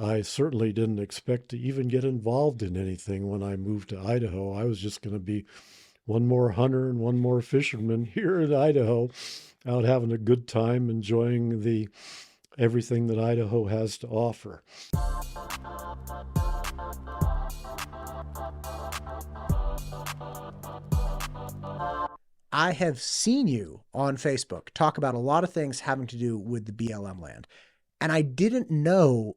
I certainly didn't expect to even get involved in anything when I moved to Idaho. I was just going to be one more hunter and one more fisherman here in Idaho, out having a good time, enjoying the everything that Idaho has to offer. I have seen you on Facebook talk about a lot of things having to do with the BLM land. And I didn't know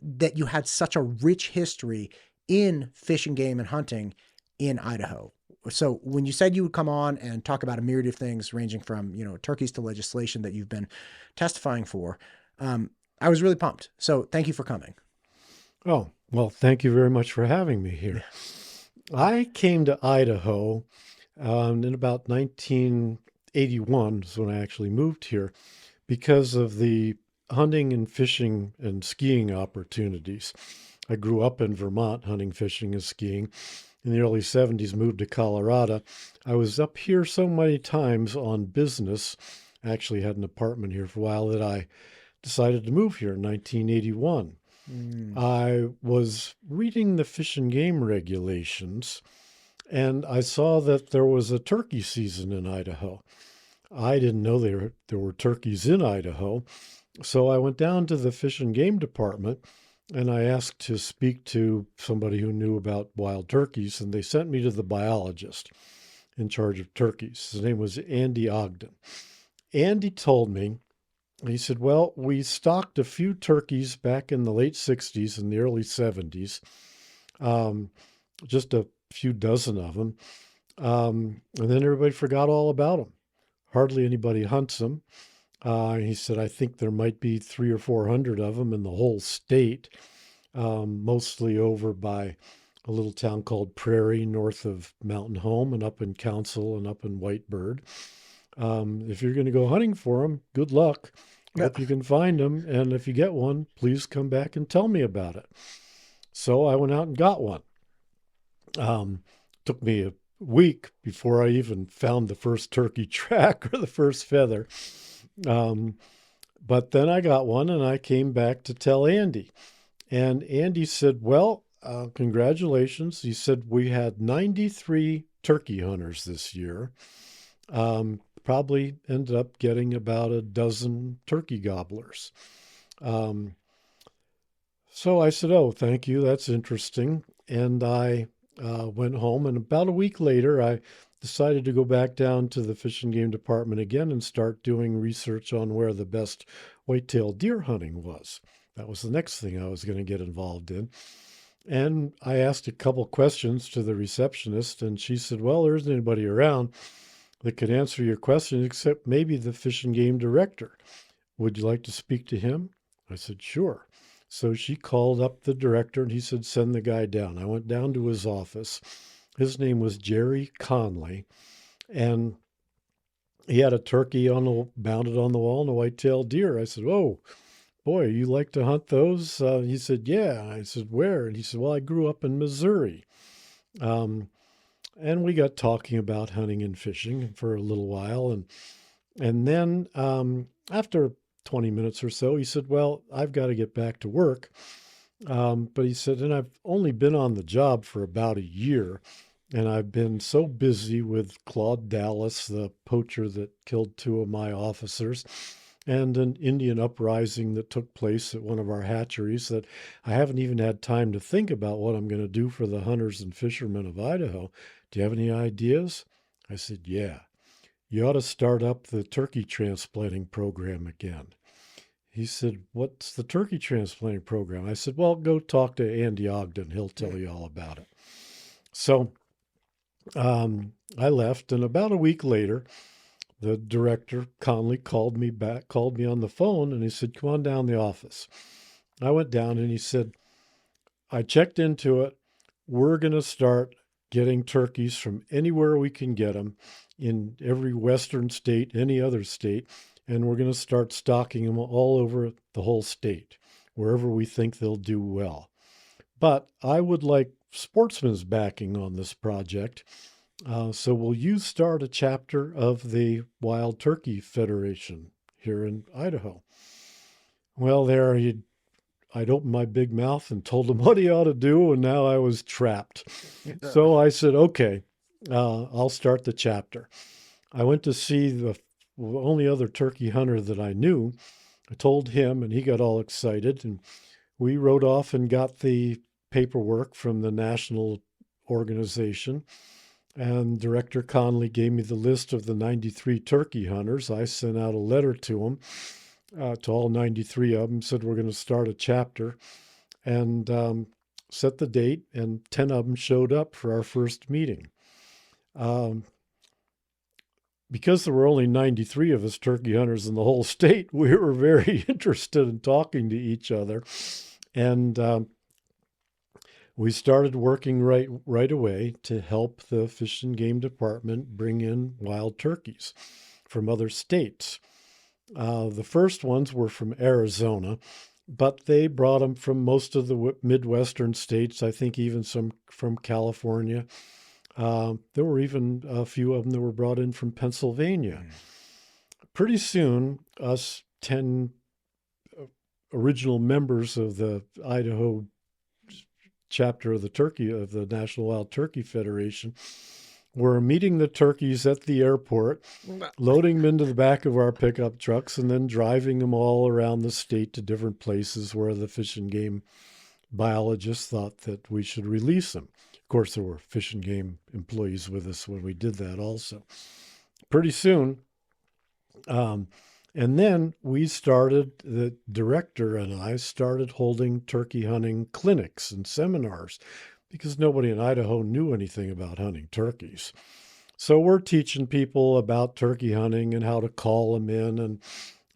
that you had such a rich history in fishing, game, and hunting in Idaho. So when you said you would come on and talk about a myriad of things ranging from, turkeys to legislation that you've been testifying for, I was really pumped. So thank you for coming. Oh, well, thank you very much for having me Yeah. here. I came to Idaho in about 1981 is when I actually moved here because of the hunting and fishing and skiing opportunities. I grew up in Vermont hunting, fishing, and skiing. In the early 70s, moved to Colorado. I was up here so many times on business. I actually had an apartment here for a while that I decided to move here in 1981. Mm. I was reading the Fish and Game regulations and I saw that there was a turkey season in Idaho. I didn't know there were turkeys in Idaho. So I went down to the Fish and Game department and I asked to speak to somebody who knew about wild turkeys, and they sent me to the biologist in charge of turkeys. His name was Andy Ogden. Andy told me, he said, well, we stocked a few turkeys back in the late 60s and the early 70s, um, just a few dozen of them. And then everybody forgot all about them. Hardly anybody hunts them. He said, I think there might be 300 or 400 of them in the whole state, mostly over by a little town called Prairie, north of Mountain Home, and up in Council and up in Whitebird. If you're going to go hunting for them, good luck. Yeah. Hope you can find them. And if you get one, please come back and tell me about it. So I went out and got one. Took me a week before I even found the first turkey track or the first feather. Um, but then I got one and I came back to tell Andy. And Andy said, well, congratulations. He said, we had 93 turkey hunters this year. Probably ended up getting about a dozen turkey gobblers. Um, so I said, oh, thank you. That's interesting. And I went home. And about a week later, I decided to go back down to the Fish and Game Department again and start doing research on where the best whitetail deer hunting was. That was the next thing I was going to get involved in. And I asked a couple questions to the receptionist, and she said, well, there isn't anybody around that could answer your question except maybe the Fish and Game director. Would you like to speak to him? I said, sure. So she called up the director and he said, send the guy down. I went down to his office. His name was Jerry Conley, and he had a turkey mounted on the wall and a white-tailed deer. I said, oh, boy, you like to hunt those? He said, yeah. I said, where? And he said, well, I grew up in Missouri. And we got talking about hunting and fishing for a little while. And then after 20 minutes or so, he said, well, I've got to get back to work. But he said, and I've only been on the job for about a year. And I've been so busy with Claude Dallas, the poacher that killed two of my officers, and an Indian uprising that took place at one of our hatcheries, that I haven't even had time to think about what I'm going to do for the hunters and fishermen of Idaho. Do you have any ideas? I said, yeah, you ought to start up the turkey transplanting program again. He said, what's the turkey transplanting program? I said, well, go talk to Andy Ogden. He'll tell you all about it. So I left, and about a week later, the director, Conley, called me on the phone, and he said, come on down to the office. I went down, and he said, I checked into it. We're going to start getting turkeys from anywhere we can get them in every western state, any other state, and we're going to start stocking them all over the whole state, wherever we think they'll do well. But I would like sportsmen's backing on this project. So will you start a chapter of the Wild Turkey Federation here in Idaho? Well, there he I'd opened my big mouth and told him what he ought to do, and now I was trapped. So I said, okay, I'll start the chapter. I went to see the only other turkey hunter that I knew. I told him, and he got all excited, and we rode off and got the paperwork from the national organization. And Director Conley gave me the list of the 93 turkey hunters. I sent out a letter to them, to all 93 of them, said we're going to start a chapter, and set the date, and 10 of them showed up for our first meeting. Because there were only 93 of us turkey hunters in the whole state, we were very interested in talking to each other. And we started working right away to help the Fish and Game Department bring in wild turkeys from other states. The first ones were from Arizona, but they brought them from most of the Midwestern states, I think even some from California. There were even a few of them that were brought in from Pennsylvania. Pretty soon, us 10 original members of the Idaho chapter of the National Wild Turkey Federation were meeting the turkeys at the airport, loading them into the back of our pickup trucks, and then driving them all around the state to different places where the Fish and Game biologists thought that we should release them. Of course, there were Fish and Game employees with us when we did that also. Pretty soon, and then the director and I started holding turkey hunting clinics and seminars because nobody in Idaho knew anything about hunting turkeys. So we're teaching people about turkey hunting and how to call them in and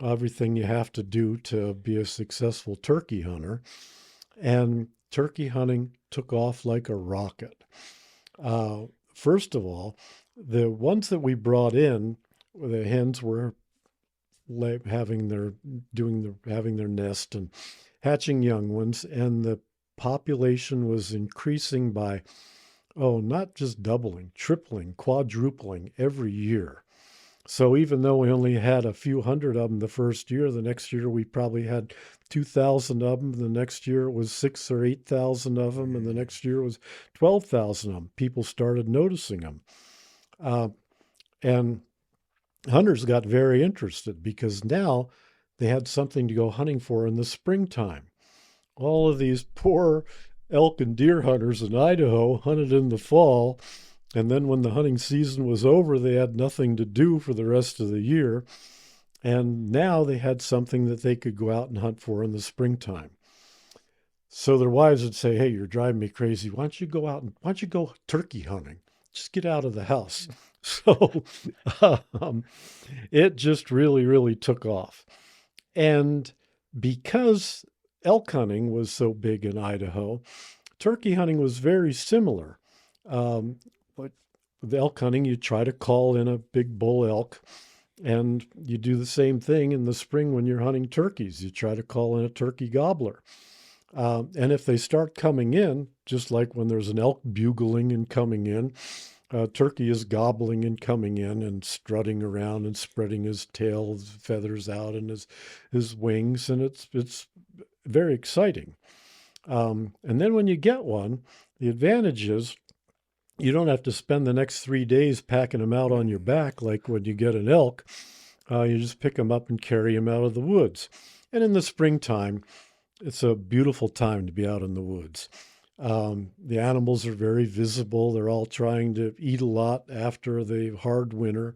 everything you have to do to be a successful turkey hunter. And turkey hunting took off like a rocket. First of all, the ones that we brought in, the hens were having their nest and hatching young ones, and the population was increasing by, not just doubling, tripling, quadrupling every year. So even though we only had a few hundred of them the first year, the next year we probably had 2,000 of them. The next year it was 6,000 or 8,000 of them, and the next year it was 12,000 of them. People started noticing them. And hunters got very interested because now they had something to go hunting for in the springtime. All of these poor elk and deer hunters in Idaho hunted in the fall, and then when the hunting season was over, they had nothing to do for the rest of the year. And now they had something that they could go out and hunt for in the springtime. So their wives would say, hey, you're driving me crazy. Why don't you go turkey hunting? Just get out of the house. So it just really, really took off. And because elk hunting was so big in Idaho, turkey hunting was very similar. But with elk hunting, you try to call in a big bull elk, and you do the same thing in the spring when you're hunting turkeys. You try to call in a turkey gobbler. And if they start coming in, just like when there's an elk bugling and coming in, turkey is gobbling and coming in and strutting around and spreading his tail, his feathers out, and his wings, and it's very exciting. And then when you get one, the advantage is you don't have to spend the next 3 days packing them out on your back like when you get an elk. You just pick them up and carry them out of the woods. And in the springtime, it's a beautiful time to be out in the woods. The animals are very visible. They're all trying to eat a lot after the hard winter,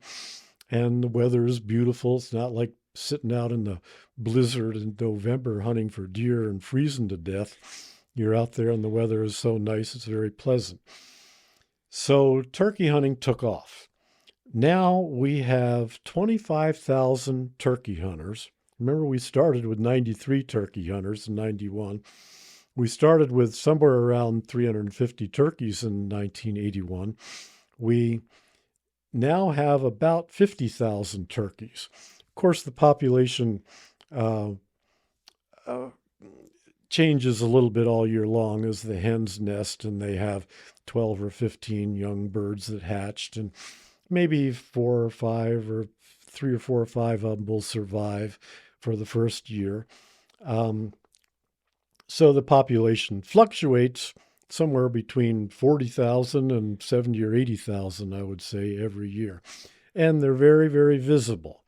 and the weather is beautiful. It's not like sitting out in the blizzard in November hunting for deer and freezing to death. You're out there and the weather is so nice, it's very pleasant. So turkey hunting took off. Now we have 25,000 turkey hunters. Remember, we started with 93 turkey hunters in 91. We started with somewhere around 350 turkeys in 1981. We now have about 50,000 turkeys. Of course, the population changes a little bit all year long as the hens nest, and they have 12 or 15 young birds that hatched, and maybe 4 or 5 or 3 or 4 or 5 of them will survive for the first year. So the population fluctuates somewhere between 40,000 and 70 or 80,000, I would say, every year. And they're very, very visible.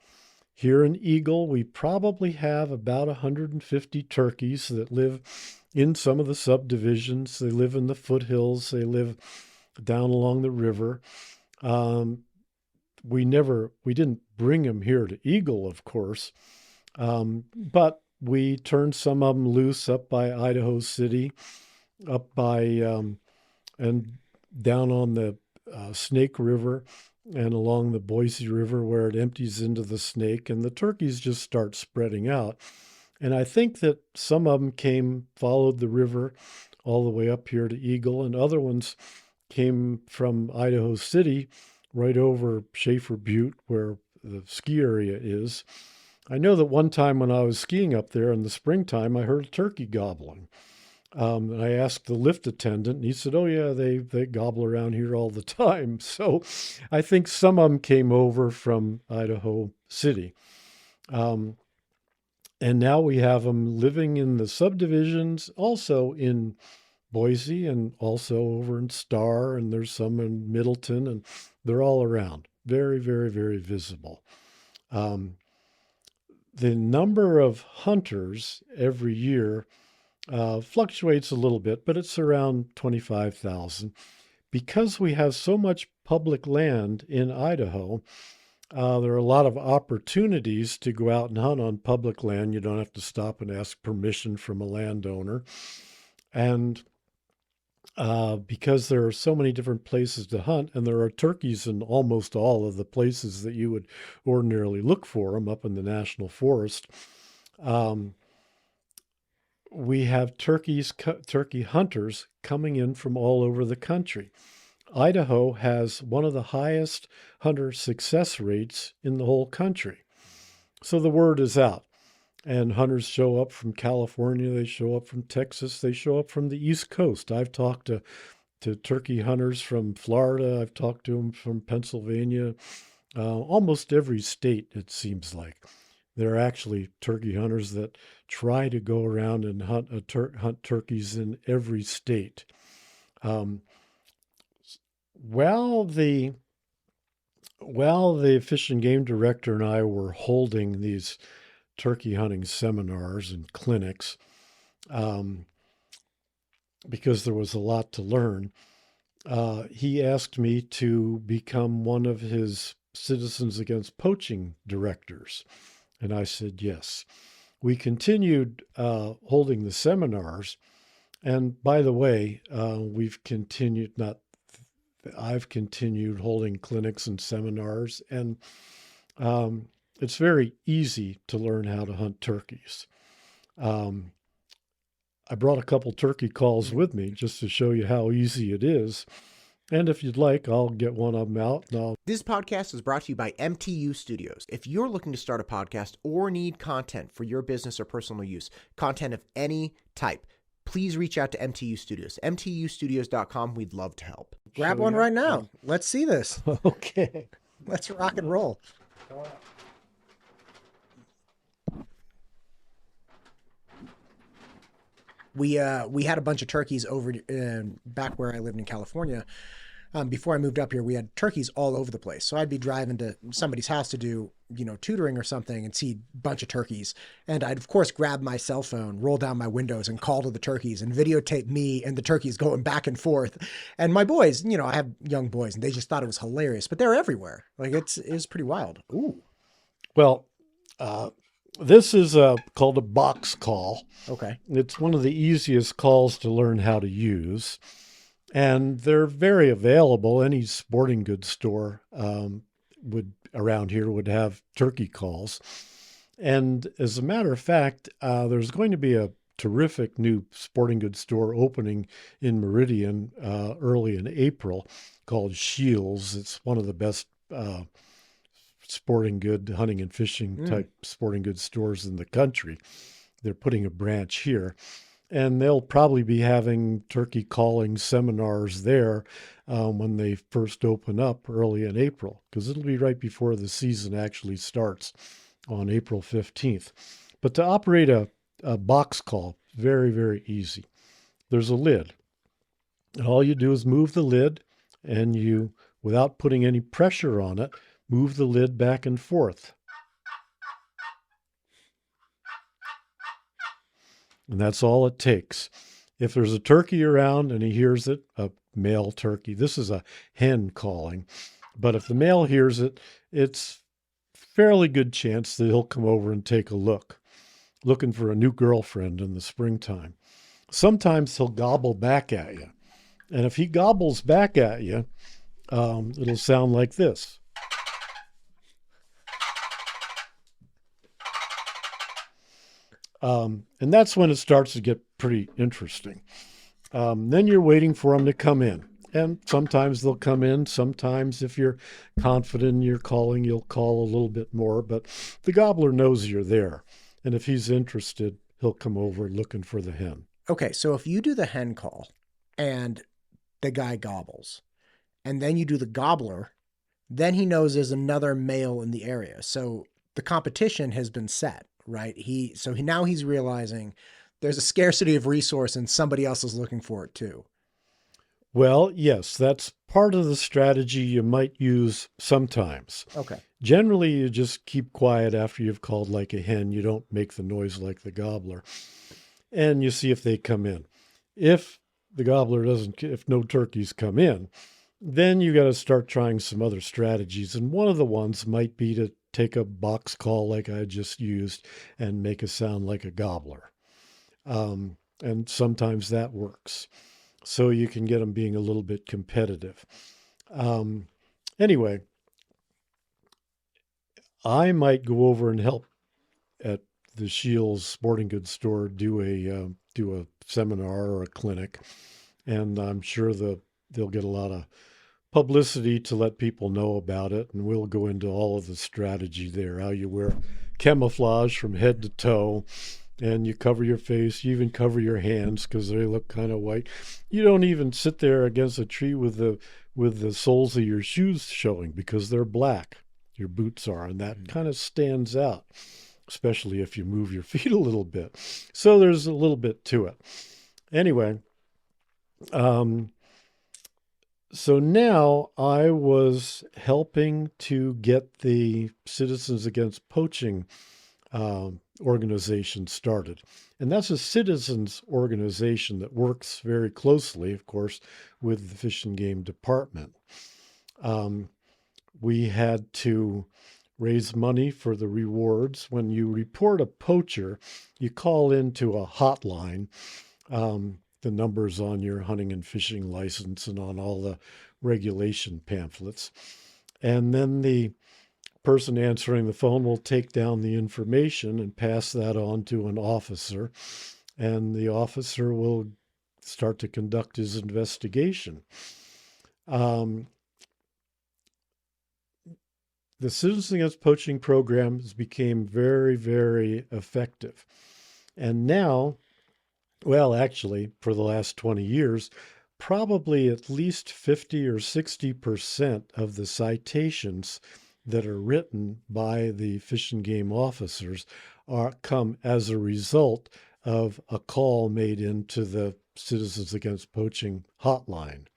Here in Eagle, we probably have about 150 turkeys that live in some of the subdivisions. They live in the foothills. They live down along the river. We didn't bring them here to Eagle, of course, but we turned some of them loose up by Idaho City, up by and down on the Snake River and along the Boise River where it empties into the Snake, and the turkeys just start spreading out. And I think that some of them followed the river all the way up here to Eagle, and other ones came from Idaho City right over Schaefer Butte where the ski area is. I know that one time when I was skiing up there in the springtime, I heard a turkey gobbling. And I asked the lift attendant, and he said, "Oh yeah, they gobble around here all the time." So I think some of them came over from Idaho City. And now we have them living in the subdivisions, also in Boise and also over in Star, and there's some in Middleton, and they're all around. Very, very, very visible. The number of hunters every year fluctuates a little bit, but it's around 25,000. Because we have so much public land in Idaho, there are a lot of opportunities to go out and hunt on public land. You don't have to stop and ask permission from a landowner. And because there are so many different places to hunt, and there are turkeys in almost all of the places that you would ordinarily look for them up in the national forest, we have turkey hunters coming in from all over the country. Idaho has one of the highest hunter success rates in the whole country. So the word is out. And hunters show up from California, they show up from Texas, they show up from the East Coast. I've talked to turkey hunters from Florida, I've talked to them from Pennsylvania, almost every state, it seems like. There are actually turkey hunters that try to go around and hunt turkeys in every state. While the Fish and Game Director and I were holding these turkey hunting seminars and clinics, because there was a lot to learn, he asked me to become one of his Citizens Against Poaching directors. And I said yes. We continued holding the seminars. And by the way, I've continued holding clinics and seminars. And it's very easy to learn how to hunt turkeys. I brought a couple turkey calls with me just to show you how easy it is. And if you'd like, I'll get one of them out. This podcast is brought to you by MTU Studios. If you're looking to start a podcast or need content for your business or personal use, content of any type, please reach out to MTU Studios. MTUstudios.com. We'd love to help. Grab one right now. Let's see this. Okay. Let's rock and roll. We had a bunch of turkeys over back where I lived in California. Before I moved up here, we had turkeys all over the place. So I'd be driving to somebody's house to do, tutoring or something and see a bunch of turkeys. And I'd, of course, grab my cell phone, roll down my windows and call to the turkeys and videotape me and the turkeys going back and forth. And my boys, I have young boys and they just thought it was hilarious, but they're everywhere. Like it's pretty wild. Ooh. Well, this is called a box call. Okay. It's one of the easiest calls to learn how to use. And they're very available. Any sporting goods store around here would have turkey calls. And as a matter of fact, there's going to be a terrific new sporting goods store opening in Meridian early in April called Shields. It's one of the best sporting good hunting and fishing type sporting goods stores in the country. They're putting a branch here. And they'll probably be having turkey calling seminars there when they first open up early in April, because it'll be right before the season actually starts on April 15th. But to operate a box call, very, very easy. There's a lid. And all you do is move the lid, and you, without putting any pressure on it, move the lid back and forth. And that's all it takes. If there's a turkey around and he hears it, a male turkey, this is a hen calling, but if the male hears it, it's fairly good chance that he'll come over and take a look, looking for a new girlfriend in the springtime. Sometimes he'll gobble back at you. And if he gobbles back at you, it'll sound like this. And that's when it starts to get pretty interesting. Then you're waiting for them to come in. And sometimes they'll come in. Sometimes, if you're confident in your calling, you'll call a little bit more. But the gobbler knows you're there. And if he's interested, he'll come over looking for the hen. Okay, so if you do the hen call and the guy gobbles, and then you do the gobbler, then he knows there's another male in the area. So the competition has been set, right? Now he's realizing there's a scarcity of resource and somebody else is looking for it too. Well, yes, that's part of the strategy you might use sometimes. Okay. Generally, you just keep quiet after you've called like a hen. You don't make the noise like the gobbler. And you see if they come in. If the gobbler doesn't, if no turkeys come in, then you got to start trying some other strategies. And one of the ones might be to take a box call like I just used and make a sound like a gobbler. And sometimes that works. So you can get them being a little bit competitive. Anyway, I might go over and help at the Shields Sporting Goods store do a seminar or a clinic, and I'm sure they'll get a lot of publicity to let people know about it, and we'll go into all of the strategy there, how you wear camouflage from head to toe, and you cover your face, you even cover your hands because they look kind of white. You don't even sit there against a tree with the soles of your shoes showing because they're black. Your boots are, and that kind of stands out, especially if you move your feet a little bit. So there's a little bit to it. Anyway, so now I was helping to get the Citizens Against Poaching organization started. And that's a citizens organization that works very closely, of course, with the Fish and Game Department. We had to raise money for the rewards. When you report a poacher, you call into a hotline. The numbers on your hunting and fishing license and on all the regulation pamphlets. And then the person answering the phone will take down the information and pass that on to an officer. And the officer will start to conduct his investigation. The Citizens Against Poaching programs became very, very effective. And now, well, actually, for the last 20 years, probably at least 50 or 60% of the citations that are written by the Fish and Game officers come as a result of a call made into the Citizens Against Poaching hotline.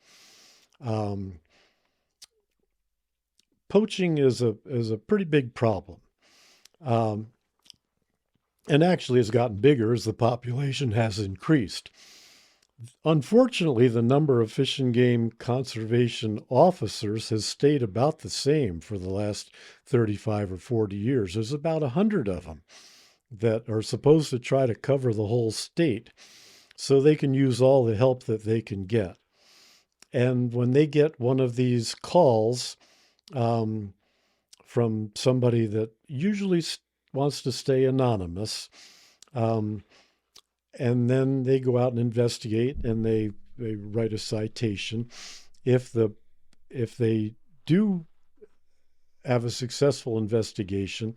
Poaching is a pretty big problem. And actually has gotten bigger as the population has increased. Unfortunately, the number of Fish and Game conservation officers has stayed about the same for the last 35 or 40 years. There's about 100 of them that are supposed to try to cover the whole state so they can use all the help that they can get. And when they get one of these calls from somebody that usually wants to stay anonymous, and then they go out and investigate and they write a citation. If they do have a successful investigation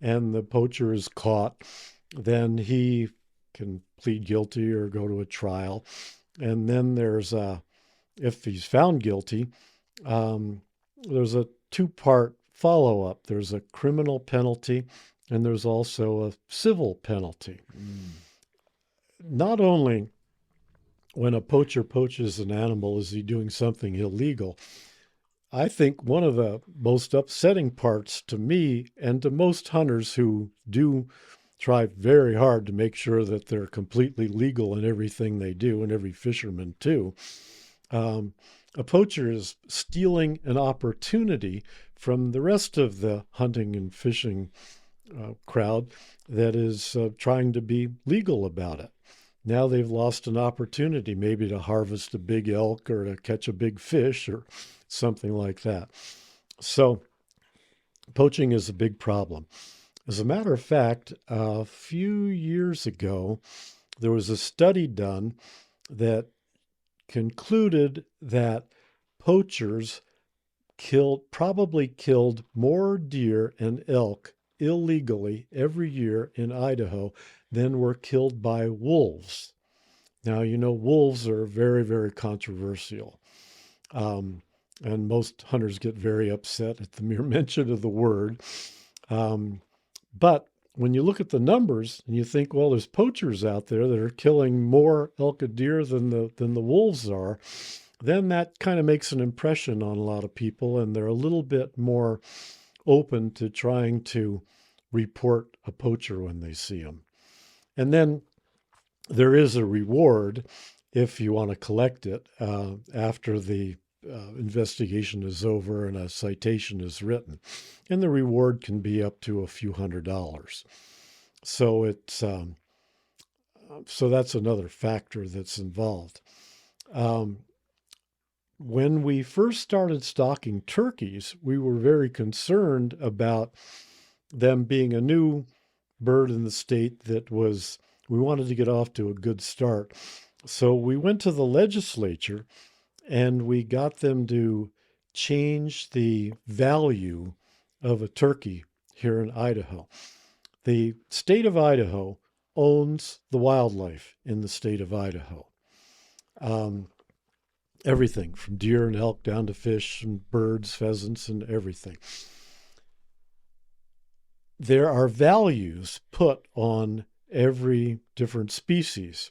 and the poacher is caught, then he can plead guilty or go to a trial. And then there's if he's found guilty, there's a two-part follow-up. There's a criminal penalty and there's also a civil penalty. not only when a poacher poaches an animal is he doing something illegal, I think one of the most upsetting parts to me and to most hunters who do try very hard to make sure that they're completely legal in everything they do, and every fisherman too, um, a poacher is stealing an opportunity from the rest of the hunting and fishing crowd that is trying to be legal about it. Now they've lost an opportunity, maybe to harvest a big elk or to catch a big fish or something like that. So, poaching is a big problem. As a matter of fact, a few years ago, there was a study done that concluded that poachers probably killed more deer and elk illegally every year in Idaho than were killed by wolves. Now, wolves are very, very controversial. Um, and most hunters get very upset at the mere mention of the word. Um, but when you look at the numbers and you think, well, there's poachers out there that are killing more elk and deer than the wolves are, then that kind of makes an impression on a lot of people, and they're a little bit more open to trying to report a poacher when they see them. And then there is a reward if you want to collect it after the investigation is over and a citation is written. And the reward can be up to a few $100s. So so that's another factor that's involved. When we first started stalking turkeys, we were very concerned about them being a new bird in the state we wanted to get off to a good start. So we went to the legislature and we got them to change the value of a turkey here in Idaho. The state of Idaho owns the wildlife in the state of Idaho. Everything from deer and elk down to fish and birds, pheasants, and everything. There are values put on every different species.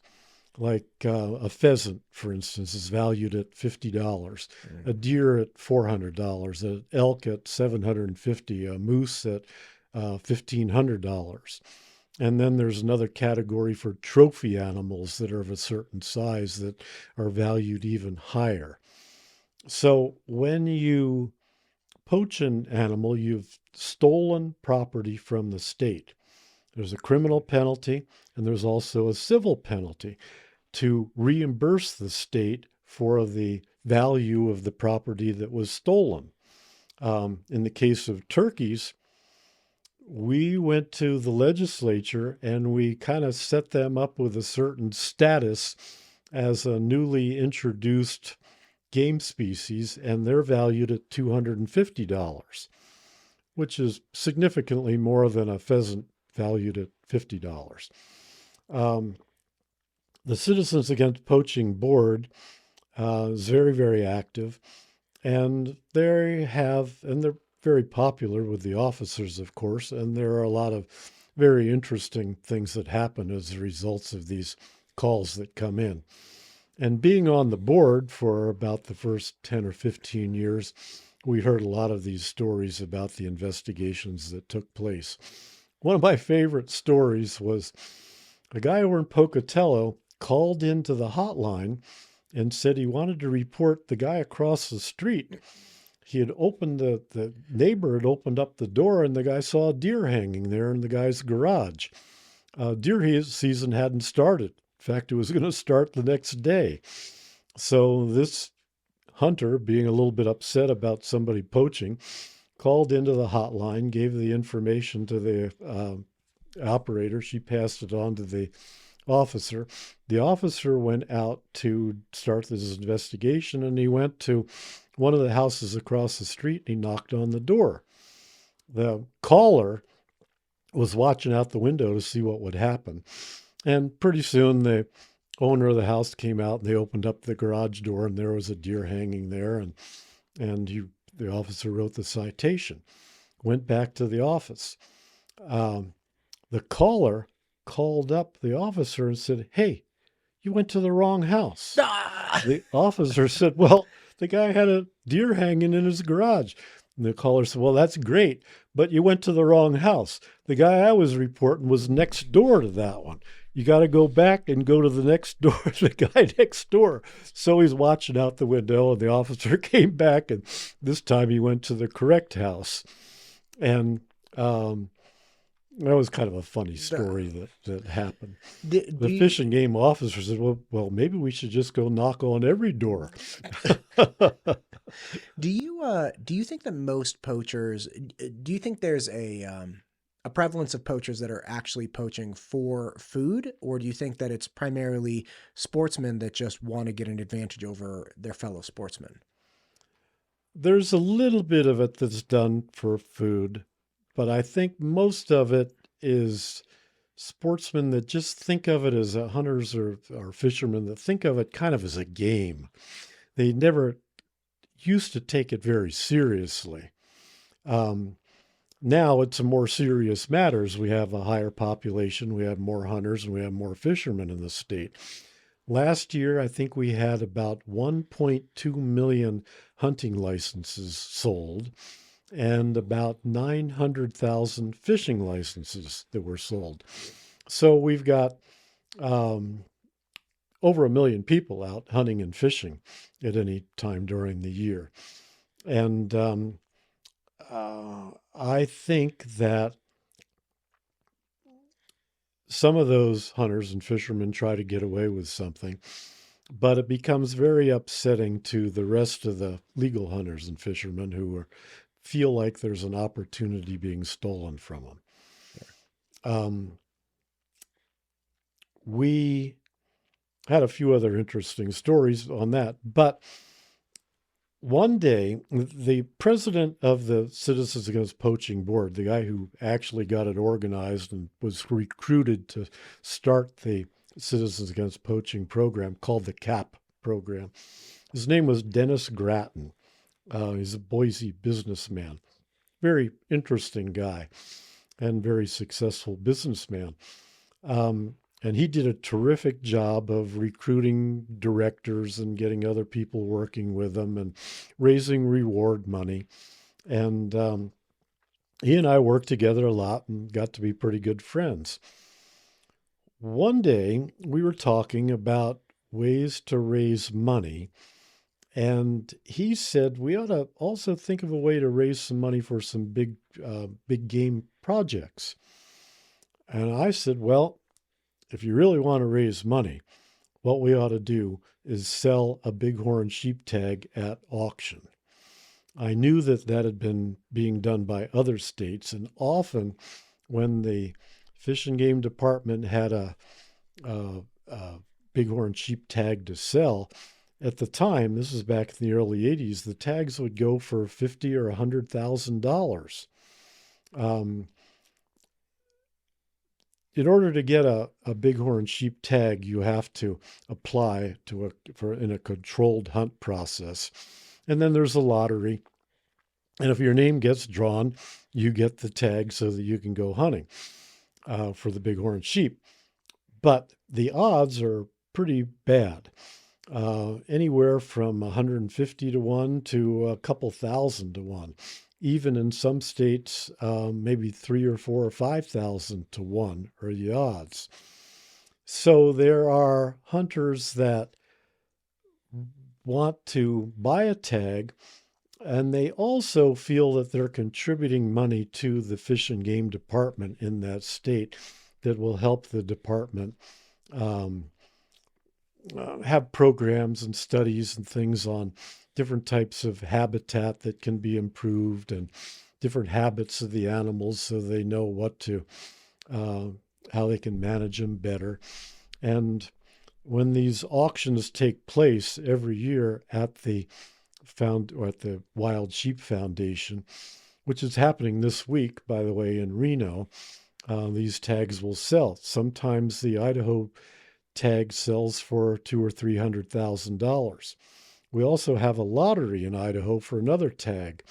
Like a pheasant, for instance, is valued at $50, a deer at $400, an elk at $750, a moose at $1,500. And then there's another category for trophy animals that are of a certain size that are valued even higher. So when you poach an animal, you've stolen property from the state. There's a criminal penalty, and there's also a civil penalty to reimburse the state for the value of the property that was stolen. In the case of turkeys, we went to the legislature and we kind of set them up with a certain status as a newly introduced game species, and they're valued at $250, which is significantly more than a pheasant valued at $50. The Citizens Against Poaching Board is very, very active, and they're very popular with the officers, of course, and there are a lot of very interesting things that happen as a result of these calls that come in. And being on the board for about the first 10 or 15 years, we heard a lot of these stories about the investigations that took place. One of my favorite stories was a guy over in Pocatello called into the hotline and said he wanted to report the guy across the street. He had opened the neighbor had opened up the door, and the guy saw a deer hanging there in the guy's garage. Deer season hadn't started. In fact, it was going to start the next day. So this hunter, being a little bit upset about somebody poaching, called into the hotline, gave the information to the operator. She passed it on to the officer. The officer went out to start this investigation, and he went to one of the houses across the street and he knocked on the door. The caller was watching out the window to see what would happen. And pretty soon the owner of the house came out and they opened up the garage door, and there was a deer hanging there. And the officer wrote the citation, went back to the office. The caller called up the officer and said, "Hey, you went to the wrong house." Ah! The officer said, "Well, the guy had a deer hanging in his garage." And the caller said, "Well, that's great, but you went to the wrong house. The guy I was reporting was next door to that one. You got to go back and go to the next door, the guy next door." So he's watching out the window, and the officer came back, and this time he went to the correct house. And that was kind of a funny story that happened. The Fish and Game officer said, well, maybe we should just go knock on every door. Do you think that most poachers, do you think there's a prevalence of poachers that are actually poaching for food, or do you think that it's primarily sportsmen that just want to get an advantage over their fellow sportsmen? There's a little bit of it that's done for food, but I think most of it is sportsmen that just think of it as hunters or fishermen that think of it kind of as a game. They never used to take it very seriously. Now it's a more serious matters. We have a higher population, we have more hunters, and we have more fishermen in the state. Last year, I think we had about 1.2 million hunting licenses sold and about 900,000 fishing licenses that were sold. So we've got over 1 million people out hunting and fishing at any time during the year. And I think that some of those hunters and fishermen try to get away with something, but it becomes very upsetting to the rest of the legal hunters and fishermen who feel like there's an opportunity being stolen from them. We had a few other interesting stories on that, but one day, the president of the Citizens Against Poaching Board, the guy who actually got it organized and was recruited to start the Citizens Against Poaching program called the CAP program, his name was Dennis Grattan. He's a Boise businessman, very interesting guy and very successful businessman. And he did a terrific job of recruiting directors and getting other people working with them and raising reward money. And he and I worked together a lot and got to be pretty good friends. One day we were talking about ways to raise money. And he said we ought to also think of a way to raise some money for some big game projects. And I said, well, if you really want to raise money, what we ought to do is sell a bighorn sheep tag at auction. I knew that had been being done by other states, and often when the Fish and Game Department had a bighorn sheep tag to sell, at the time, this was back in the early 80s, the tags would go for $50,000 or $100,000. In order to get a bighorn sheep tag, you have to apply in a controlled hunt process. And then there's a lottery. And if your name gets drawn, you get the tag so that you can go hunting for the bighorn sheep. But the odds are pretty bad. Anywhere from 150 to 1 to a couple thousand to 1. Even in some states, maybe 3 or 4 or 5,000 to 1 are the odds. So there are hunters that want to buy a tag, and they also feel that they're contributing money to the Fish and Game Department in that state that will help the department have programs and studies and things on different types of habitat that can be improved and different habits of the animals so they know how they can manage them better. And when these auctions take place every year at the Wild Sheep Foundation, which is happening this week, by the way, in Reno, these tags will sell. Sometimes the Idaho tag sells for $200,000 or $300,000. We also have a lottery in Idaho for another tag,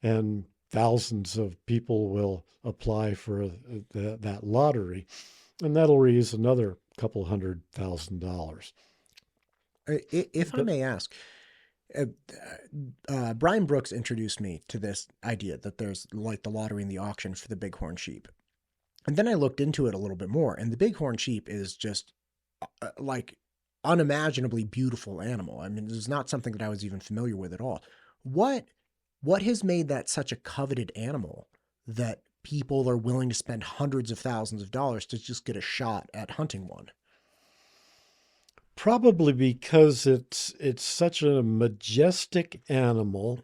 and thousands of people will apply for that lottery. and that'll raise another couple $100,000. If I But may ask, uh, Brian Brooks introduced me to this idea that there's like the lottery and the auction for the bighorn sheep. And then I looked into it a little bit more, and the bighorn sheep is just like unimaginably beautiful animal. I mean, it's not something that I was even familiar with at all. What what has made that such a coveted animal that people are willing to spend hundreds of thousands of dollars to just get a shot at hunting one? probably because it's such a majestic animal,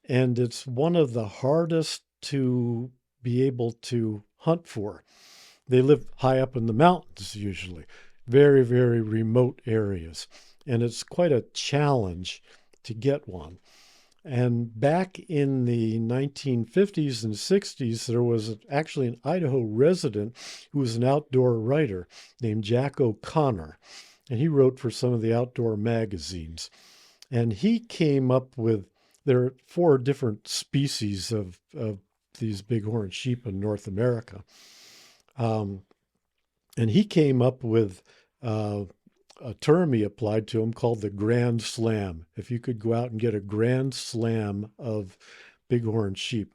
and it's one of the hardest to be able to hunt for. They live high up in the mountains usually, very, very remote areas, and it's quite a challenge to get one. And back in the 1950s and 60s, there was actually an Idaho resident who was an outdoor writer named Jack O'Connor, and he wrote for some of the outdoor magazines. And he came up with there are four different species of these bighorn sheep in North America. Um, and he came up with uh, a term he applied to them called the Grand Slam. If you could go out and get a Grand Slam of bighorn sheep,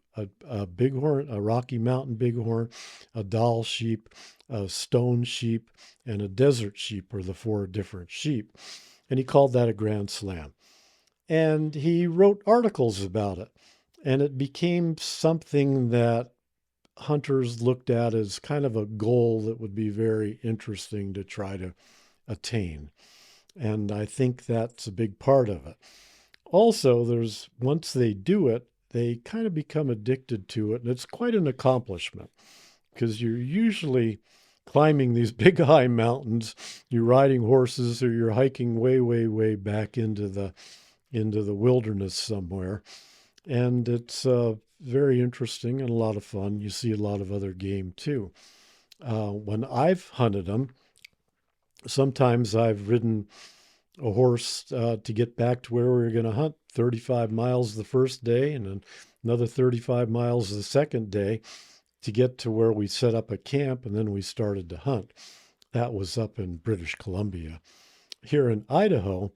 a bighorn, a Rocky Mountain bighorn, a Dall sheep, a stone sheep, and a desert sheep were the four different sheep. And he called that a Grand Slam. And he wrote articles about it. And it became something that hunters looked at as kind of a goal that would be very interesting to try to attain. And I think that's a big part of it. Also, there's once they do it, they kind of become addicted to it. And it's quite an accomplishment because you're usually climbing these big high mountains, you're riding horses, or you're hiking way, way, way back into the wilderness somewhere. And it's very interesting and a lot of fun. You see a lot of other game too. When I've hunted them, sometimes I've ridden a horse to get back to where we were going to hunt 35 miles the first day and then another 35 miles the second day to get to where we set up a camp and then we started to hunt. That was up in British Columbia. Here in Idaho,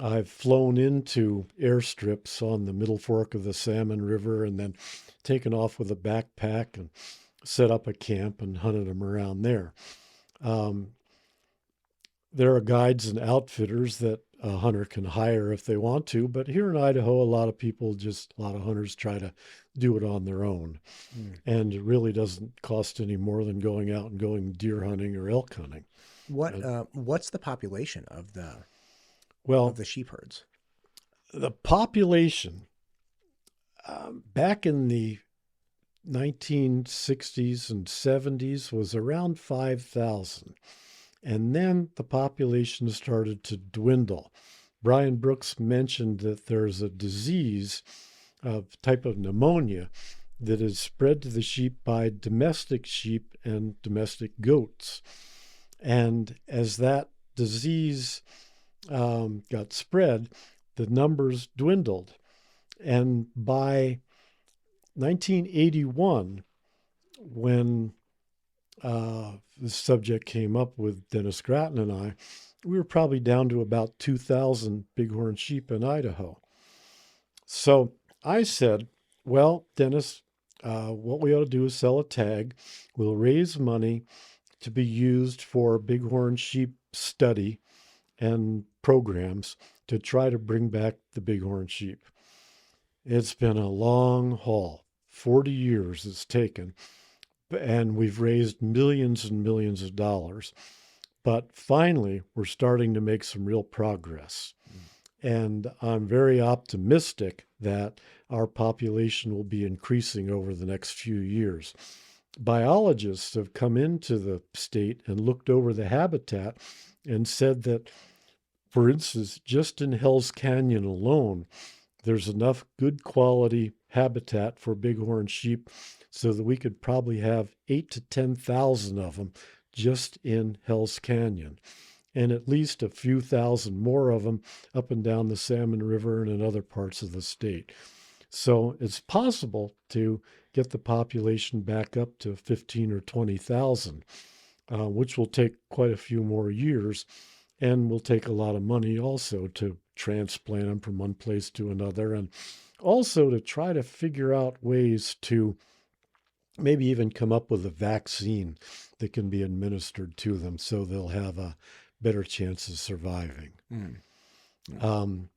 I've flown into airstrips on the Middle Fork of the Salmon River and then taken off with a backpack and set up a camp and hunted them around there. Um, there are guides and outfitters that a hunter can hire if they want to, but here in Idaho, a lot of hunters try to do it on their own. Mm. And it really doesn't cost any more than going out and going deer hunting or elk hunting. Uh, What's the population of well, the sheep herds? the population back in the 1960s and 70s was around 5,000. And then the population started to dwindle. Brian Brooks mentioned that there's a disease, a type of pneumonia, that is spread to the sheep by domestic sheep and domestic goats. And as that disease got spread, the numbers dwindled. And by 1981, when this subject came up with Dennis Grattan and I, we were probably down to about 2,000 bighorn sheep in Idaho. So I said, well, Dennis, what we ought to do is sell a tag. We'll raise money to be used for bighorn sheep study and programs to try to bring back the bighorn sheep. It's been a long haul, 40 years it's taken, and we've raised millions and millions of dollars. But finally, we're starting to make some real progress. And I'm very optimistic that our population will be increasing over the next few years. Biologists have come into the state and looked over the habitat and said that, for instance, just in Hell's Canyon alone, there's enough good quality habitat for bighorn sheep so that we could probably have 8 to 10,000 of them just in Hell's Canyon, and at least a few thousand more of them up and down the Salmon River and in other parts of the state. So it's possible to get the population back up to 15 or 20,000. which will take quite a few more years and will take a lot of money also to transplant them from one place to another, and also to try to figure out ways to maybe even come up with a vaccine that can be administered to them so they'll have a better chance of surviving. Mm. Um,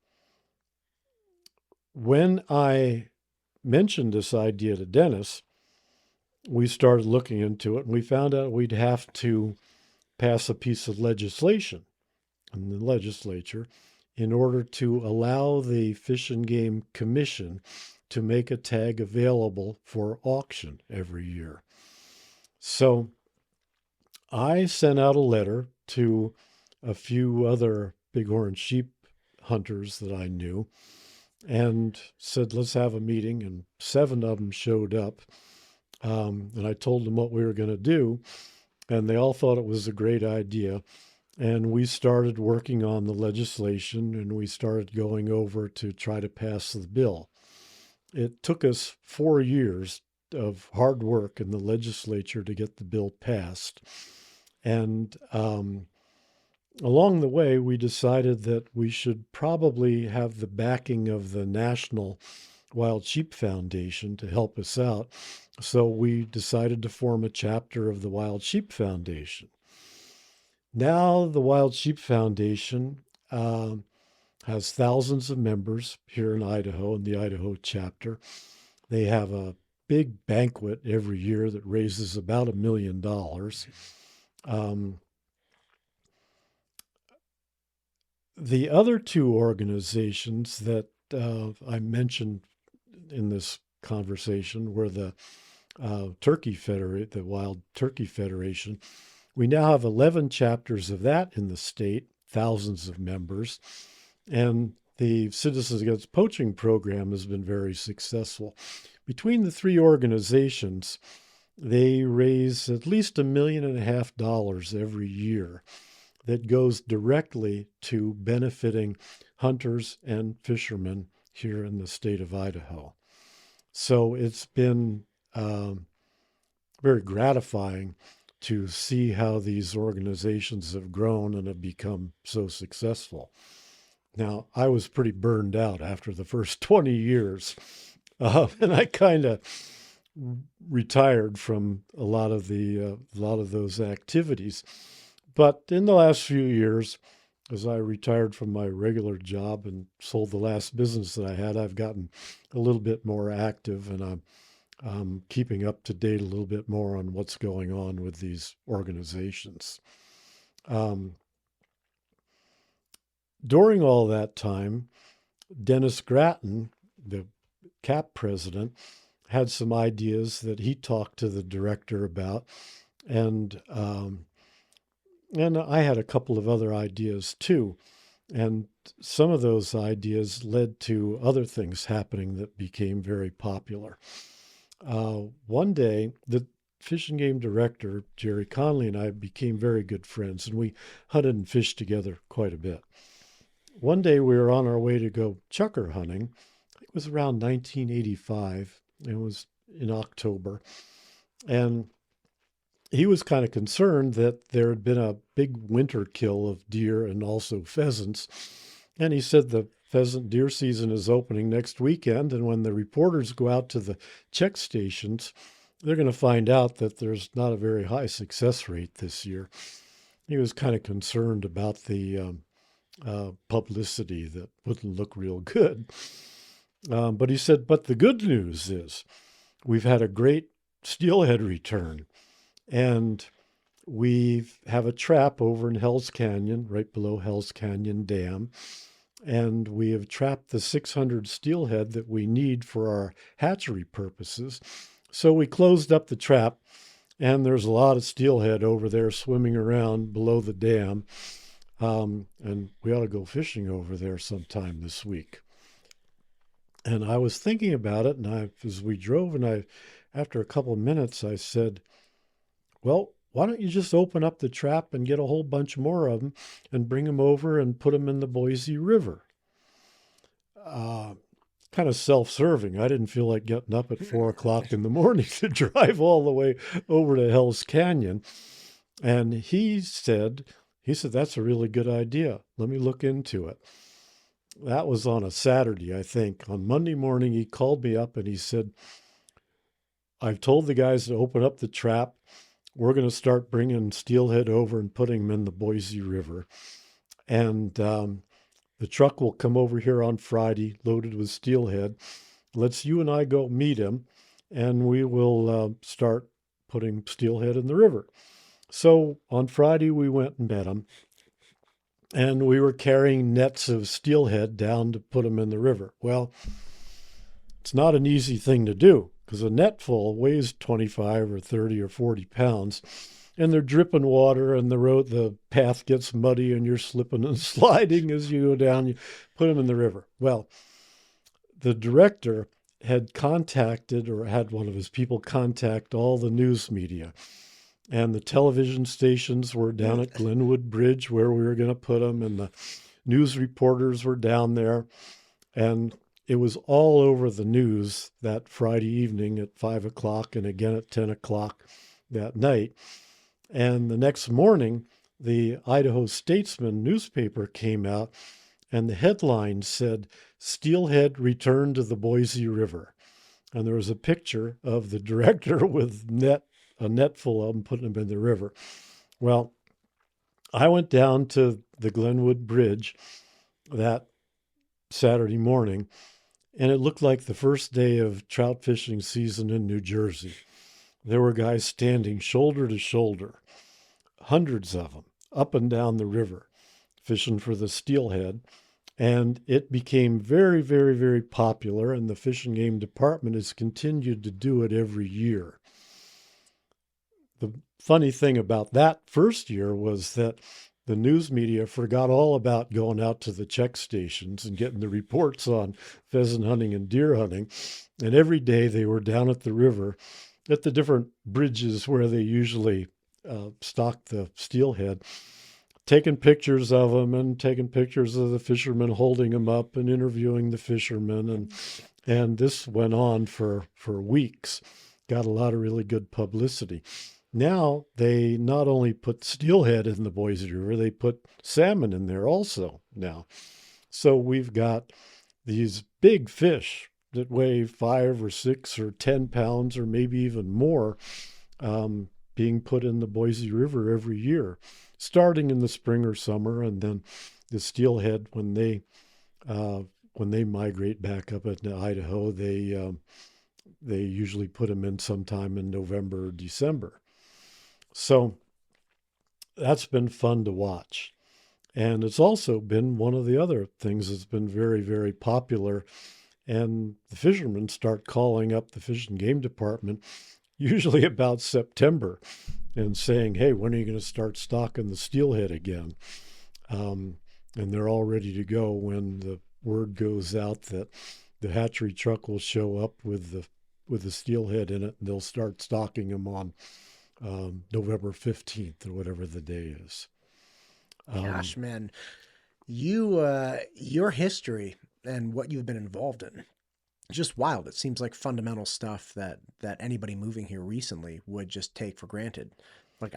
when I mentioned this idea to Dennis, we started looking into it and we found out we'd have to pass a piece of legislation in the legislature in order to allow the Fish and Game Commission to make a tag available for auction every year. So I sent out a letter to a few other bighorn sheep hunters that I knew and said, let's have a meeting. And 7 of them showed up. And I told them what we were going to do. And they all thought it was a great idea. And we started working on the legislation and we started going over to try to pass the bill. It took us 4 years of hard work in the legislature to get the bill passed. And along the way, we decided that we should probably have the backing of the National Wild Sheep Foundation to help us out. So we decided to form a chapter of the Wild Sheep Foundation. Now the Wild Sheep Foundation has thousands of members here in Idaho, in the Idaho chapter. They have a big banquet every year that raises about $1 million. The other 2 organizations that I mentioned in this conversation were the Wild Turkey Federation. We now have 11 chapters of that in the state, thousands of members, and the Citizens Against Poaching program has been very successful. Between the 3 organizations, they raise at least $1.5 million every year that goes directly to benefiting hunters and fishermen here in the state of Idaho. So it's been very gratifying to see how these organizations have grown and have become so successful. Now, I was pretty burned out after the first 20 years, and I kind of retired from a lot of those activities. But in the last few years, as I retired from my regular job and sold the last business that I had, I've gotten a little bit more active, and I'm keeping up to date a little bit more on what's going on with these organizations. During all that time, Dennis Grattan, the CAP president, had some ideas that he talked to the director about, and I had a couple of other ideas too. And some of those ideas led to other things happening that became very popular. One day, the Fish and Game director, Jerry Conley, and I became very good friends, and we hunted and fished together quite a bit. One day, we were on our way to go chukar hunting. It was around 1985. It was in October. And he was kind of concerned that there had been a big winter kill of deer and also pheasants. And he said the pheasant deer season is opening next weekend. And when the reporters go out to the check stations, they're going to find out that there's not a very high success rate this year. He was kind of concerned about the publicity that wouldn't look real good. But he said, but the good news is we've had a great steelhead return. And we have a trap over in Hell's Canyon, right below Hell's Canyon Dam. And we have trapped the 600 steelhead that we need for our hatchery purposes. So we closed up the trap, and there's a lot of steelhead over there swimming around below the dam. And we ought to go fishing over there sometime this week. And I was thinking about it, and as we drove, and after a couple of minutes, I said, well, why don't you just open up the trap and get a whole bunch more of them and bring them over and put them in the Boise River? Kind of self-serving. I didn't feel like getting up at 4 o'clock in the morning to drive all the way over to Hell's Canyon. And he said, that's a really good idea. Let me look into it. That was on a Saturday, I think. On Monday morning, he called me up and he said, I've told the guys to open up the trap. We're going to start bringing steelhead over and putting them in the Boise River. And the truck will come over here on Friday loaded with steelhead. Let's you and I go meet him and we will start putting steelhead in the river. So on Friday, we went and met him. And we were carrying nets of steelhead down to put them in the river. Well, it's not an easy thing to do because a net full weighs 25 or 30 or 40 pounds, and they're dripping water, and the path gets muddy, and you're slipping and sliding as you go down. You put them in the river. Well, the director had contacted or had one of his people contact all the news media. And the television stations were down at Glenwood Bridge where we were going to put them, and the news reporters were down there. And it was all over the news that Friday evening at 5 o'clock and again at 10 o'clock that night. And the next morning, the Idaho Statesman newspaper came out, and the headline said, "Steelhead returned to the Boise River." And there was a picture of the director with a net full of them, putting them in the river. Well, I went down to the Glenwood Bridge that Saturday morning, and it looked like the first day of trout fishing season in New Jersey. There were guys standing shoulder to shoulder, hundreds of them, up and down the river, fishing for the steelhead. And it became very, very, very popular, and the Fish and Game Department has continued to do it every year. The funny thing about that first year was that the news media forgot all about going out to the check stations and getting the reports on pheasant hunting and deer hunting. And every day they were down at the river at the different bridges where they usually stock the steelhead, taking pictures of them and taking pictures of the fishermen holding them up and interviewing the fishermen. And this went on for weeks. Got a lot of really good publicity. Now they not only put steelhead in the Boise River, they put salmon in there also now. So we've got these big fish that weigh 5 or 6 or 10 pounds or maybe even more being put in the Boise River every year, starting in the spring or summer, and then the steelhead when they migrate back up into Idaho, they usually put them in sometime in November or December. So that's been fun to watch. And it's also been one of the other things that's been very, very popular. And the fishermen start calling up the Fish and Game Department usually about September and saying, hey, when are you going to start stocking the steelhead again? And they're all ready to go when the word goes out that the hatchery truck will show up with the steelhead in it, and they'll start stocking them on November 15th or whatever the day is. Gosh, man, your history and what you've been involved in, just wild. It seems like fundamental stuff that anybody moving here recently would just take for granted. Like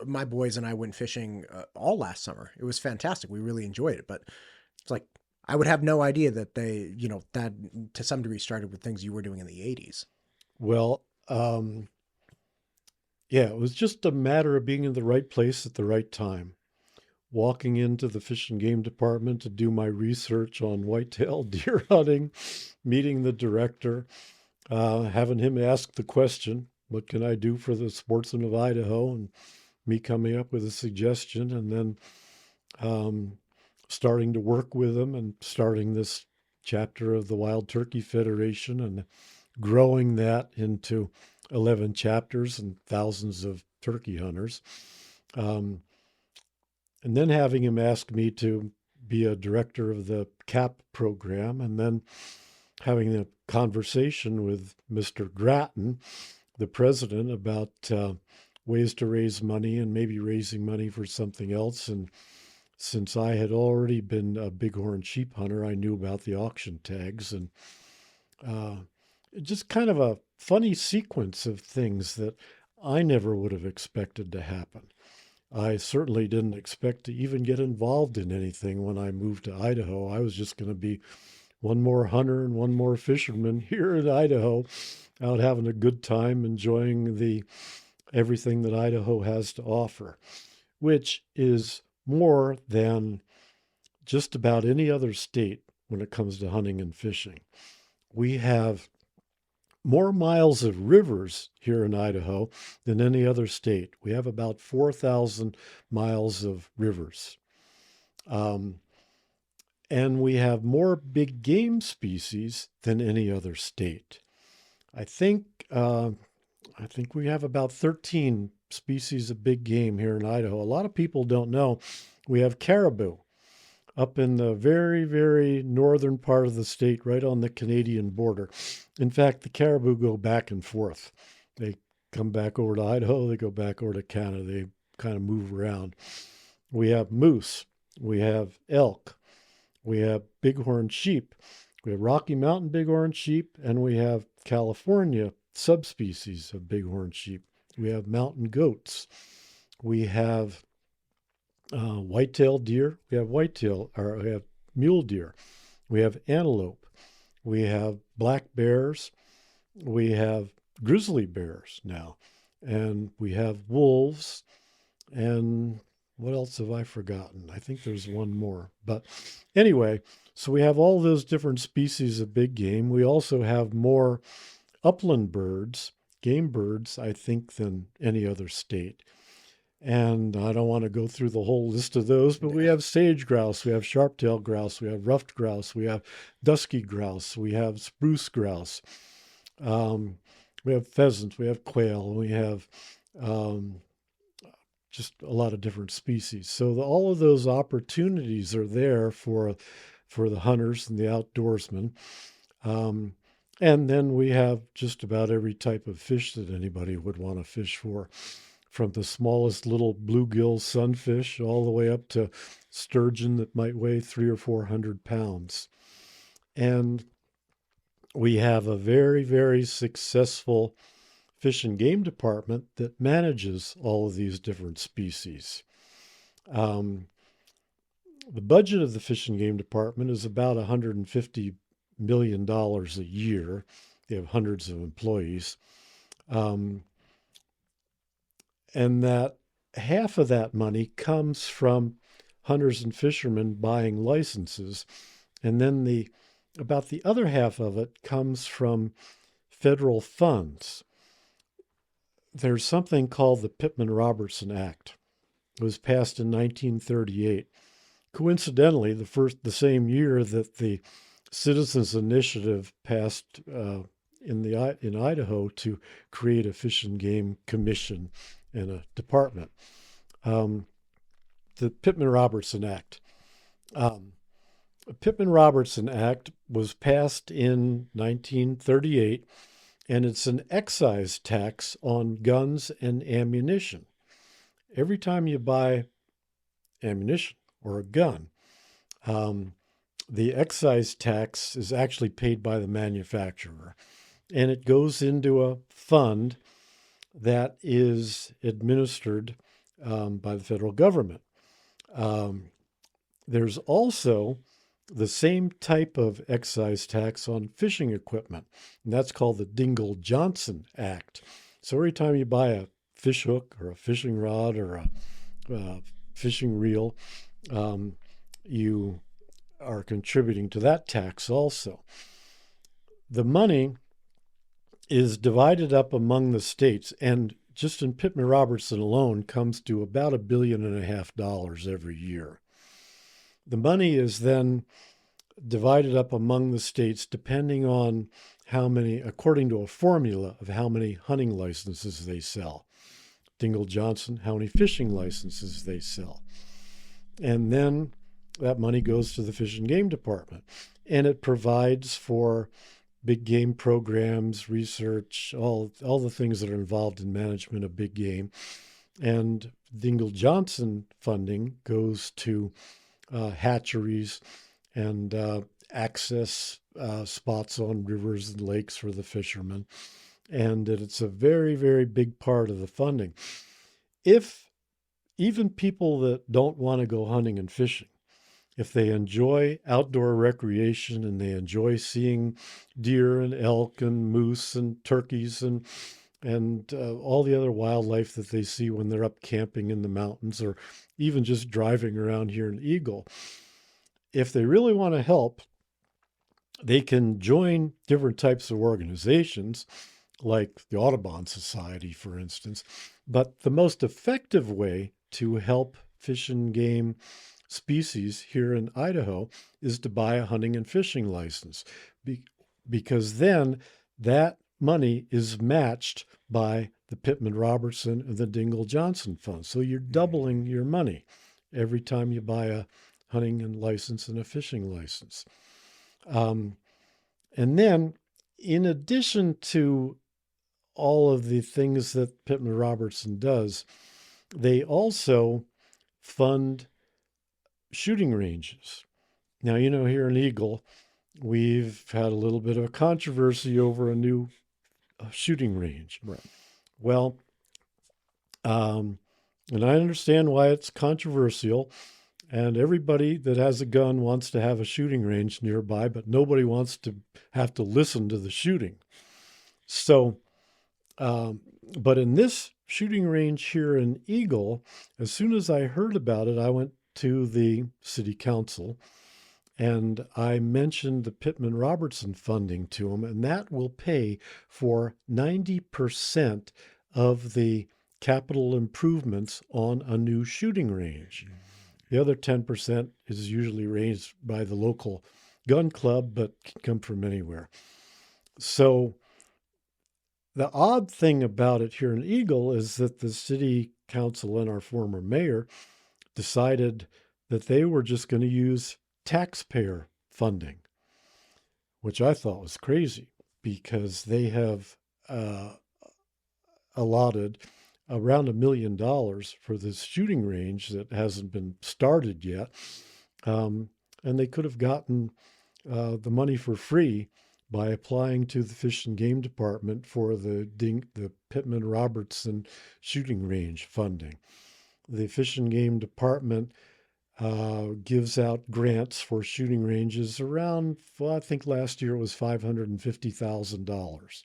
my boys and I went fishing all last summer. It was fantastic. We really enjoyed it, but it's like, I would have no idea that that to some degree started with things you were doing in the 80s. Well, yeah, it was just a matter of being in the right place at the right time. Walking into the Fish and Game Department to do my research on whitetail deer hunting, meeting the director, having him ask the question, what can I do for the sportsmen of Idaho? And me coming up with a suggestion, and then starting to work with them and starting this chapter of the Wild Turkey Federation and growing that into 11 chapters and thousands of turkey hunters. And then having him ask me to be a director of the CAP program, and then having a conversation with Mr. Grattan, the president, about ways to raise money and maybe raising money for something else. And since I had already been a bighorn sheep hunter, I knew about the auction tags, and just kind of a funny sequence of things that I never would have expected to happen. I certainly didn't expect to even get involved in anything when I moved to Idaho. I was just going to be one more hunter and one more fisherman here in Idaho, out having a good time, enjoying the everything that Idaho has to offer, which is more than just about any other state when it comes to hunting and fishing. We have more miles of rivers here in Idaho than any other state. We have about 4,000 miles of rivers. Um, and we have more big game species than any other state. I think uh, I think we have about 13 species of big game here in Idaho. A lot of people don't know we have caribou up in the very, very northern part of the state, right on the Canadian border. In fact, the caribou go back and forth. They come back over to Idaho, they go back over to Canada. They kind of move around. We have moose, we have elk, we have bighorn sheep, we have Rocky Mountain bighorn sheep, and we have California subspecies of bighorn sheep. We have mountain goats. We have white-tailed deer. We have mule deer. We have antelope. We have black bears. We have grizzly bears now. And we have wolves. And what else have I forgotten? I think there's one more. But anyway, so we have all those different species of big game. We also have more upland birds, game birds, I think, than any other state. And I don't want to go through the whole list of those, but we have sage grouse, we have sharp-tailed grouse, we have ruffed grouse, we have dusky grouse, we have spruce grouse, um, we have pheasants, we have quail, we have um, just a lot of different species. So all of those opportunities are there for the hunters and the outdoorsmen. Um, and then we have just about every type of fish that anybody would want to fish for, from the smallest little bluegill sunfish all the way up to sturgeon that might weigh 300 or 400 pounds. And we have a very, very successful fish and game department that manages all of these different species. Um, the budget of the fish and game department is about $150 million a year. They have hundreds of employees. Um, and that half of that money comes from hunters and fishermen buying licenses. And then about the other half of it comes from federal funds. There's something called the Pittman-Robertson Act. It was passed in 1938. Coincidentally, the same year that the Citizens Initiative passed in Idaho to create a fish and game commission and a department. The Pittman-Robertson Act. The Pittman-Robertson Act was passed in 1938, and it's an excise tax on guns and ammunition. Every time you buy ammunition or a gun, the excise tax is actually paid by the manufacturer, and it goes into a fund that is administered by the federal government. There's also the same type of excise tax on fishing equipment, and that's called the Dingell-Johnson Act. So every time you buy a fish hook or a fishing rod or a fishing reel, you are contributing to that tax also. The money is divided up among the states, and just in Pittman-Robertson alone comes to about $1.5 billion every year. The money is then divided up among the states depending on according to a formula of how many hunting licenses they sell. Dingell-Johnson, how many fishing licenses they sell. And then that money goes to the Fish and Game Department, and it provides for big game programs, research, all the things that are involved in management of big game. And Dingell-Johnson funding goes to hatcheries and access spots on rivers and lakes for the fishermen. and that it's a very, very big part of the funding. If even people that don't want to go hunting and fishing, if they enjoy outdoor recreation and they enjoy seeing deer and elk and moose and turkeys and all the other wildlife that they see when they're up camping in the mountains or even just driving around here in Eagle, if they really want to help, they can join different types of organizations like the Audubon Society, for instance. But the most effective way to help fish and game species here in Idaho is to buy a hunting and fishing license, because then that money is matched by the Pittman Robertson and the Dingle Johnson Fund. So you're doubling your money every time you buy a hunting and license and a fishing license. And then, in addition to all of the things that Pittman Robertson does, they also fund shooting ranges. Now, here in Eagle, we've had a little bit of a controversy over a new shooting range. Right. Well, and I understand why it's controversial. And everybody that has a gun wants to have a shooting range nearby, but nobody wants to have to listen to the shooting. So, but in this shooting range here in Eagle, as soon as I heard about it, I went to the city council and I mentioned the Pittman Robertson funding to them, and that will pay for 90% of the capital improvements on a new shooting range. The other 10% is usually raised by the local gun club, but can come from anywhere. So the odd thing about it here in Eagle is that the city council and our former mayor decided that they were just going to use taxpayer funding, which I thought was crazy because they have allotted around $1 million for this shooting range that hasn't been started yet. And they could have gotten the money for free by applying to the Fish and Game Department for the Pittman Robertson shooting range funding. The Fish and Game Department gives out grants for shooting ranges around, well, I think last year it was $550,000.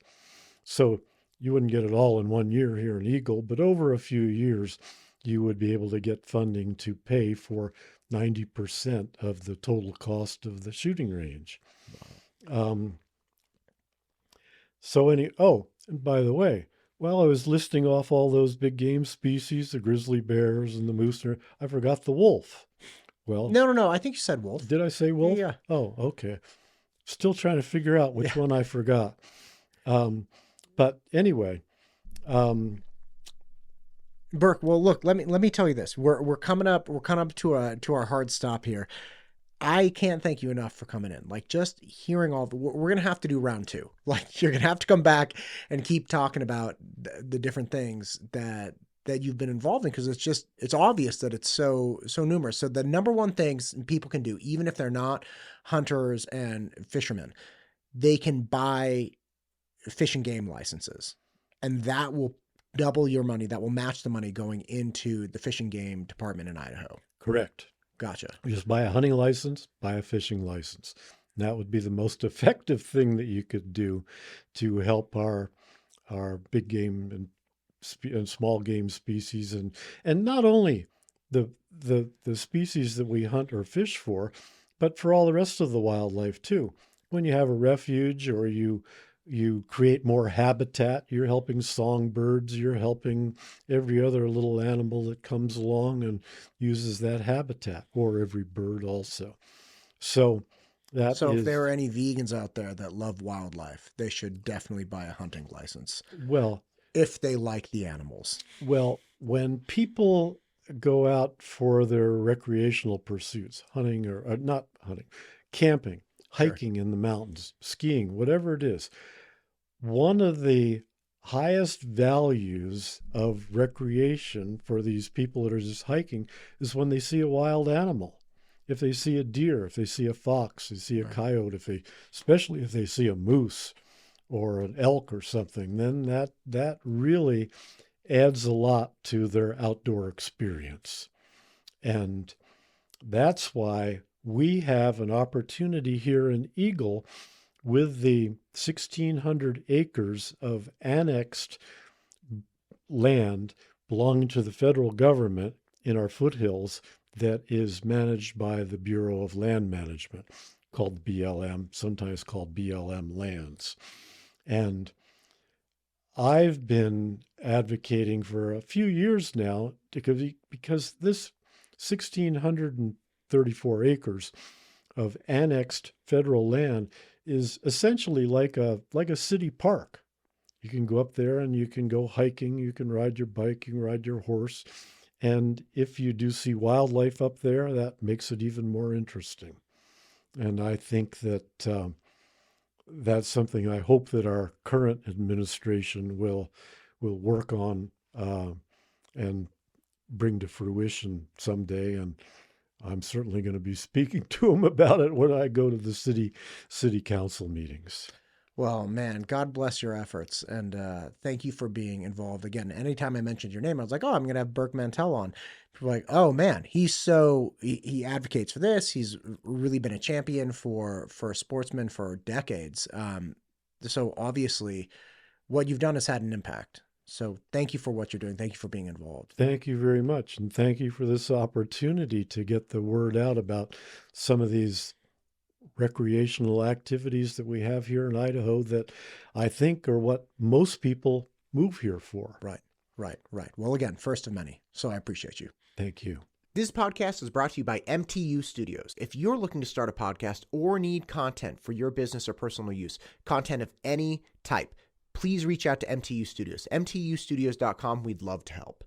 So you wouldn't get it all in 1 year here in Eagle, but over a few years, you would be able to get funding to pay for 90% of the total cost of the shooting range. And by the way, while I was listing off all those big game species, the grizzly bears and the moose, I forgot the wolf. Well, No. I think you said wolf. Did I say wolf? Yeah. Oh, okay. Still trying to figure out which one I forgot. But anyway, Burk, well, look, let me tell you this. We're coming up to our hard stop here. I can't thank you enough for coming in. Like, just hearing we're going to have to do round 2. Like, you're going to have to come back and keep talking about the different things that you've been involved in, because it's obvious that it's so numerous. So the number one things people can do, even if they're not hunters and fishermen, they can buy fish and game licenses, and that will double your money. That will match the money going into the Fish and Game Department in Idaho. Correct. Gotcha. Just buy a hunting license, buy a fishing license. That would be the most effective thing that you could do to help our big game and small game species, and not only the species that we hunt or fish for, but for all the rest of the wildlife too. When you have a refuge or you create more habitat, you're helping songbirds, you're helping every other little animal that comes along and uses that habitat, or every bird also. So if there are any vegans out there that love wildlife, they should definitely buy a hunting license. Well, if they like the animals. Well, when people go out for their recreational pursuits, hunting or not hunting, camping, hiking in the mountains, skiing, whatever it is, one of the highest values of recreation for these people that are just hiking is when they see a wild animal. If they see a deer, if they see a fox, they see a coyote, especially if they see a moose, or an elk or something, then that really adds a lot to their outdoor experience. And that's why we have an opportunity here in Eagle with the 1,600 acres of annexed land belonging to the federal government in our foothills that is managed by the Bureau of Land Management, called BLM, sometimes called BLM lands. And I've been advocating for a few years now because this 1,634 acres of annexed federal land is essentially like a city park. You can go up there and you can go hiking, you can ride your bike, you can ride your horse. And if you do see wildlife up there, that makes it even more interesting. And I think that that's something I hope that our current administration will work on and bring to fruition someday. And I'm certainly going to be speaking to them about it when I go to the city council meetings. Well, man, God bless your efforts. And thank you for being involved. Again, anytime I mentioned your name, I was like, oh, I'm going to have Burk Mantel on. People were like, oh, man, he advocates for this. He's really been a champion for sportsmen for decades. So obviously, what you've done has had an impact. So thank you for what you're doing. Thank you for being involved. Thank you very much. And thank you for this opportunity to get the word out about some of these recreational activities that we have here in Idaho that I think are what most people move here for. Right. Well, again, first of many. So I appreciate you. Thank you. This podcast is brought to you by MTU Studios. If you're looking to start a podcast or need content for your business or personal use, content of any type, please reach out to MTU Studios. MTUstudios.com. We'd love to help.